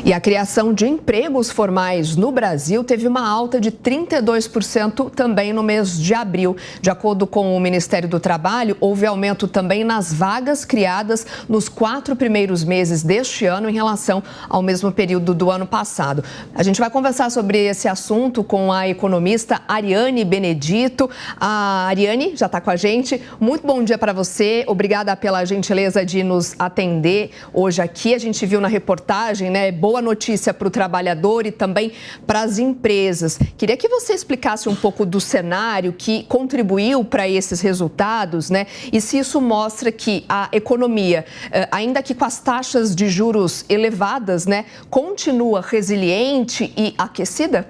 E a criação de empregos formais no Brasil teve uma alta de 32% também no mês de abril. De acordo com o Ministério do Trabalho, houve aumento também nas vagas criadas nos 4 primeiros meses deste ano em relação ao mesmo período do ano passado. A gente vai conversar sobre esse assunto com a economista Ariane Benedito. A Ariane já está com a gente. Muito bom dia para você. Obrigada pela gentileza de nos atender hoje aqui. A gente viu na reportagem, né? Boa notícia para o trabalhador e também para as empresas. Queria que você explicasse um pouco do cenário que contribuiu para esses resultados, né? E se isso mostra que a economia, ainda que com as taxas de juros elevadas, né, continua resiliente e aquecida?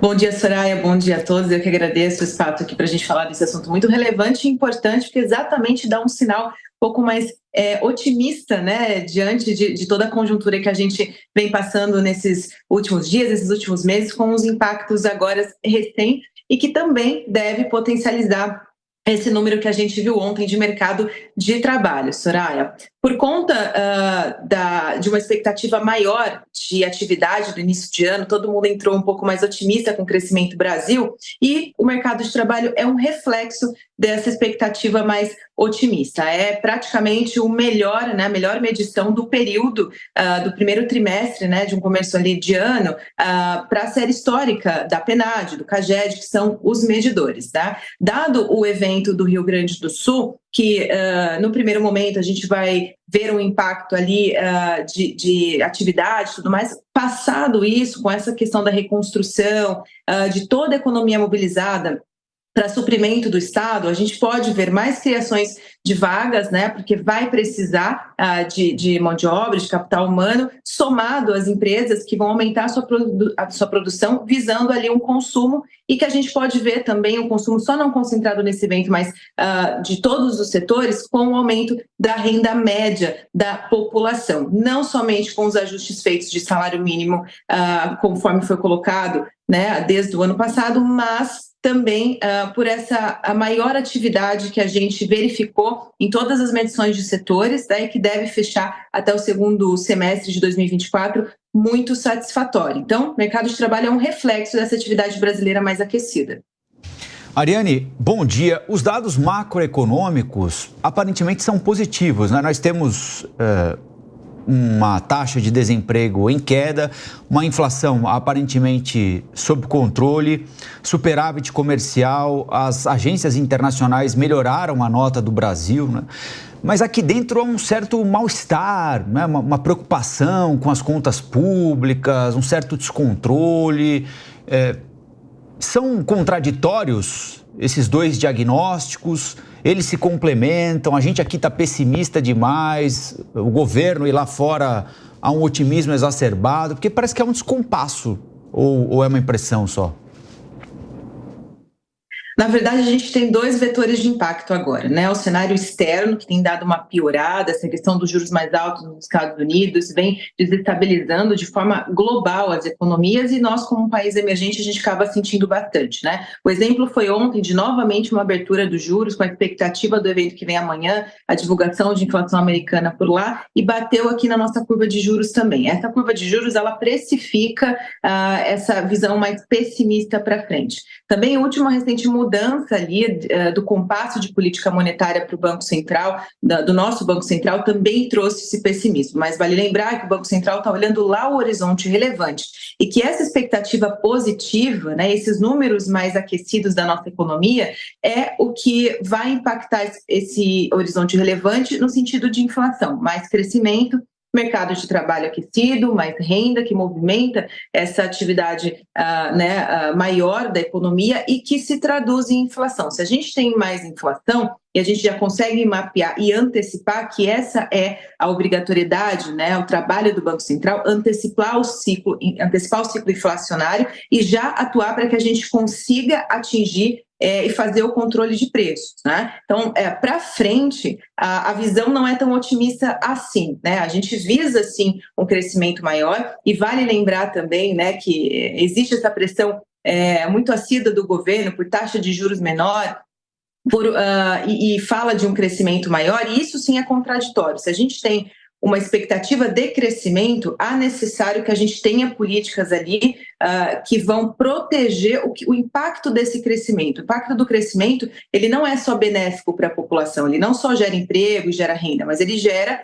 Bom dia, Soraya. Bom dia a todos. Eu que agradeço o espaço aqui para a gente falar desse assunto muito relevante e importante, porque exatamente dá um sinal um pouco mais otimista, né, diante de toda a conjuntura que a gente vem passando nesses últimos dias, esses últimos meses, com os impactos agora recentes e que também deve potencializar esse número que a gente viu ontem de mercado de trabalho, Soraya. Por conta de uma expectativa maior de atividade do início de ano, todo mundo entrou um pouco mais otimista com o crescimento Brasil e o mercado de trabalho é um reflexo dessa expectativa mais otimista. É praticamente o melhor, né, a melhor medição do período do primeiro trimestre, né, de um começo ali de ano para a série histórica da PNAD, do CAGED, que são os medidores. Tá? Dado o evento do Rio Grande do Sul, que no primeiro momento a gente vai ver um impacto ali de atividade e tudo mais. Passado isso, com essa questão da reconstrução, de toda a economia mobilizada para suprimento do Estado, a gente pode ver mais criações de vagas, né, porque vai precisar de mão de obra, de capital humano, somado às empresas que vão aumentar a sua produção, visando ali um consumo e que a gente pode ver também um consumo só não concentrado nesse evento, mas de todos os setores, com o aumento da renda média da população, não somente com os ajustes feitos de salário mínimo, conforme foi colocado, né, desde o ano passado, mas também por a maior atividade que a gente verificou em todas as medições de setores, né, e que deve fechar até o segundo semestre de 2024 muito satisfatório. Então, o mercado de trabalho é um reflexo dessa atividade brasileira mais aquecida. Ariane, bom dia. Os dados macroeconômicos aparentemente são positivos, né? Nós temos uma taxa de desemprego em queda, uma inflação aparentemente sob controle, superávit comercial, as agências internacionais melhoraram a nota do Brasil, né? Mas aqui dentro há um certo mal-estar, né? Uma preocupação com as contas públicas, um certo descontrole. São contraditórios esses dois diagnósticos? Eles se complementam? A gente aqui está pessimista demais, o governo e lá fora há um otimismo exacerbado, porque parece que é um descompasso, ou é uma impressão só? Na verdade, a gente tem dois vetores de impacto agora, né? O cenário externo, que tem dado uma piorada, essa questão dos juros mais altos nos Estados Unidos, vem desestabilizando de forma global as economias e nós, como um país emergente, a gente acaba sentindo bastante, né? O exemplo foi ontem de novamente uma abertura dos juros, com a expectativa do evento que vem amanhã, a divulgação de inflação americana por lá, e bateu aqui na nossa curva de juros também. Essa curva de juros, ela precifica essa visão mais pessimista para frente. Também a última recente mudança ali do compasso de política monetária para o Banco Central, do nosso Banco Central, também trouxe esse pessimismo. Mas vale lembrar que o Banco Central está olhando lá o horizonte relevante e que essa expectativa positiva, né, esses números mais aquecidos da nossa economia, é o que vai impactar esse horizonte relevante no sentido de inflação, mais crescimento, mercado de trabalho aquecido, mais renda que movimenta essa atividade maior da economia e que se traduz em inflação. Se a gente tem mais inflação e a gente já consegue mapear e antecipar que essa é a obrigatoriedade, né, o trabalho do Banco Central, antecipar o ciclo inflacionário e já atuar para que a gente consiga atingir e fazer o controle de preços, né? Então, para frente, a visão não é tão otimista assim, né? A gente visa, sim, um crescimento maior e vale lembrar também, né, que existe essa pressão muito assídua do governo por taxa de juros menor e fala de um crescimento maior, e isso sim é contraditório. Se a gente tem uma expectativa de crescimento, há necessário que a gente tenha políticas ali que vão proteger o impacto desse crescimento. O impacto do crescimento, ele não é só benéfico para a população, ele não só gera emprego e gera renda, mas ele gera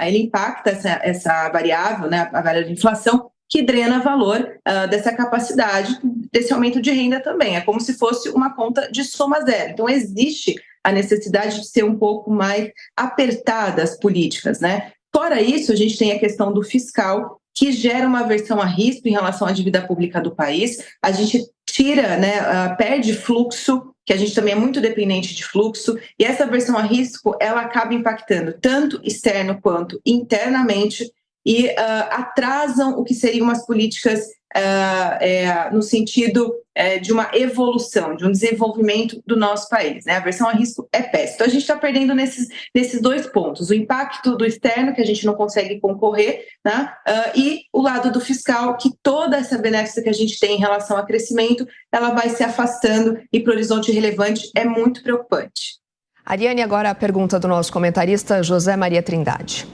ele impacta essa variável, né, a variável de inflação, que drena valor dessa capacidade, desse aumento de renda também. É como se fosse uma conta de soma zero. Então, existe a necessidade de ser um pouco mais apertada as políticas, né? Fora isso, a gente tem a questão do fiscal, que gera uma aversão a risco em relação à dívida pública do país. A gente tira, né, perde fluxo, que a gente também é muito dependente de fluxo, e essa aversão a risco, ela acaba impactando tanto externo quanto internamente, e atrasam o que seriam as políticas no sentido de uma evolução, de um desenvolvimento do nosso país, né? A aversão a risco é péssima. Então, a gente está perdendo nesses dois pontos, o impacto do externo, que a gente não consegue concorrer, né? E o lado do fiscal, que toda essa benéfica que a gente tem em relação a crescimento, ela vai se afastando, e para o horizonte relevante é muito preocupante. Ariane, agora a pergunta do nosso comentarista José Maria Trindade.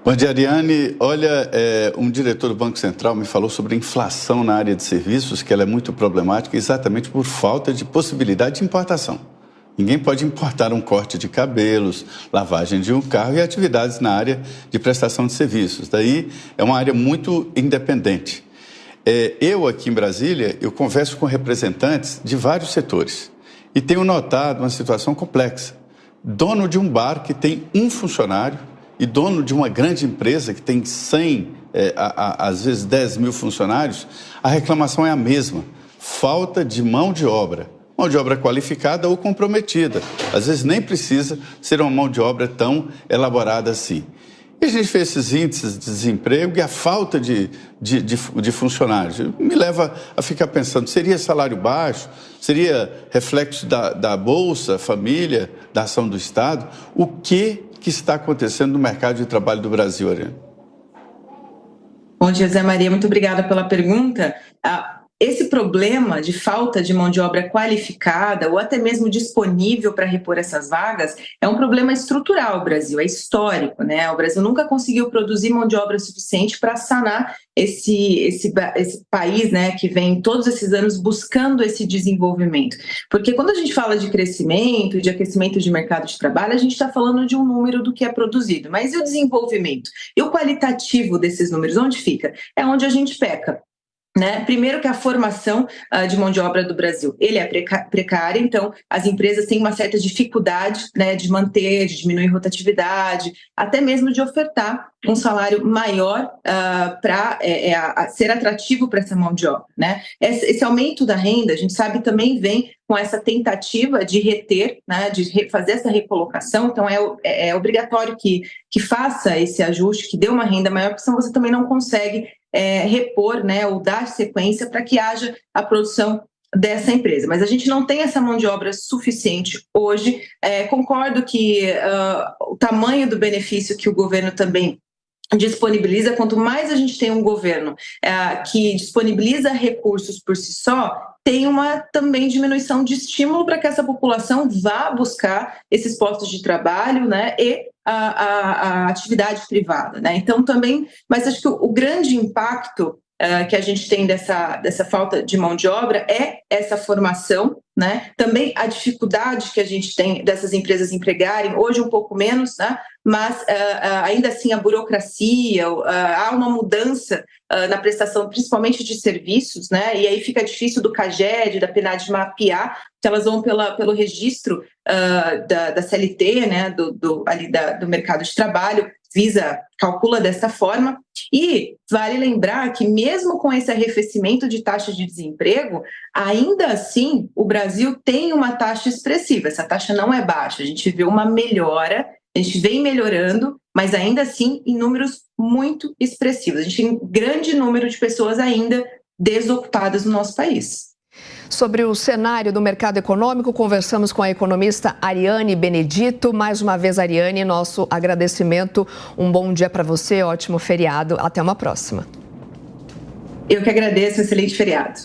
Bom dia, Ariane. Olha, um diretor do Banco Central me falou sobre a inflação na área de serviços, que ela é muito problemática exatamente por falta de possibilidade de importação. Ninguém pode importar um corte de cabelos, lavagem de um carro e atividades na área de prestação de serviços. Daí é uma área muito independente. Eu aqui em Brasília, eu converso com representantes de vários setores e tenho notado uma situação complexa. Dono de um bar que tem um funcionário e dono de uma grande empresa que tem 100, às vezes 10 mil funcionários, a reclamação é a mesma. Falta de mão de obra qualificada ou comprometida. Às vezes nem precisa ser uma mão de obra tão elaborada assim. E a gente fez esses índices de desemprego e a falta de funcionários. Me leva a ficar pensando, seria salário baixo? Seria reflexo da Bolsa Família, da ação do Estado? O que está acontecendo no mercado de trabalho do Brasil, Ariane? Bom dia, Zé Maria. Muito obrigada pela pergunta. Esse problema de falta de mão de obra qualificada ou até mesmo disponível para repor essas vagas é um problema estrutural. O Brasil é histórico, né? O Brasil nunca conseguiu produzir mão de obra suficiente para sanar esse país, né, que vem todos esses anos buscando esse desenvolvimento. Porque quando a gente fala de crescimento, de aquecimento de mercado de trabalho, a gente está falando de um número do que é produzido. Mas e o desenvolvimento? E o qualitativo desses números? Onde fica? É onde a gente peca. Né? Primeiro que a formação de mão de obra do Brasil, ele é precária, então as empresas têm uma certa dificuldade, né, de manter, de diminuir rotatividade, até mesmo de ofertar um salário maior para ser atrativo para essa mão de obra. Né? Esse aumento da renda, a gente sabe, também vem com essa tentativa de reter, né, de fazer essa recolocação, então é obrigatório que faça esse ajuste, que dê uma renda maior, porque senão você também não consegue repor, né, ou dar sequência para que haja a produção dessa empresa. Mas a gente não tem essa mão de obra suficiente hoje. Concordo que o tamanho do benefício que o governo também disponibiliza, quanto mais a gente tem um governo que disponibiliza recursos por si só, tem uma também diminuição de estímulo para que essa população vá buscar esses postos de trabalho, né, e a atividade privada, né? Então também, mas acho que o grande impacto que a gente tem dessa falta de mão de obra é essa formação, né? Também a dificuldade que a gente tem dessas empresas empregarem, hoje um pouco menos, né? Mas ainda assim a burocracia, há uma mudança na prestação, principalmente de serviços, né? E aí fica difícil do CAGED, da PNAD mapear, que elas vão pelo registro da CLT, né? Do mercado de trabalho, calcula dessa forma. E vale lembrar que mesmo com esse arrefecimento de taxa de desemprego, ainda assim o Brasil tem uma taxa expressiva. Essa taxa não é baixa, a gente vê uma melhora, a gente vem melhorando, mas ainda assim em números muito expressivos. A gente tem um grande número de pessoas ainda desocupadas no nosso país. Sobre o cenário do mercado econômico, conversamos com a economista Ariane Benedito. Mais uma vez, Ariane, nosso agradecimento. Um bom dia para você, ótimo feriado. Até uma próxima. Eu que agradeço, excelente feriado.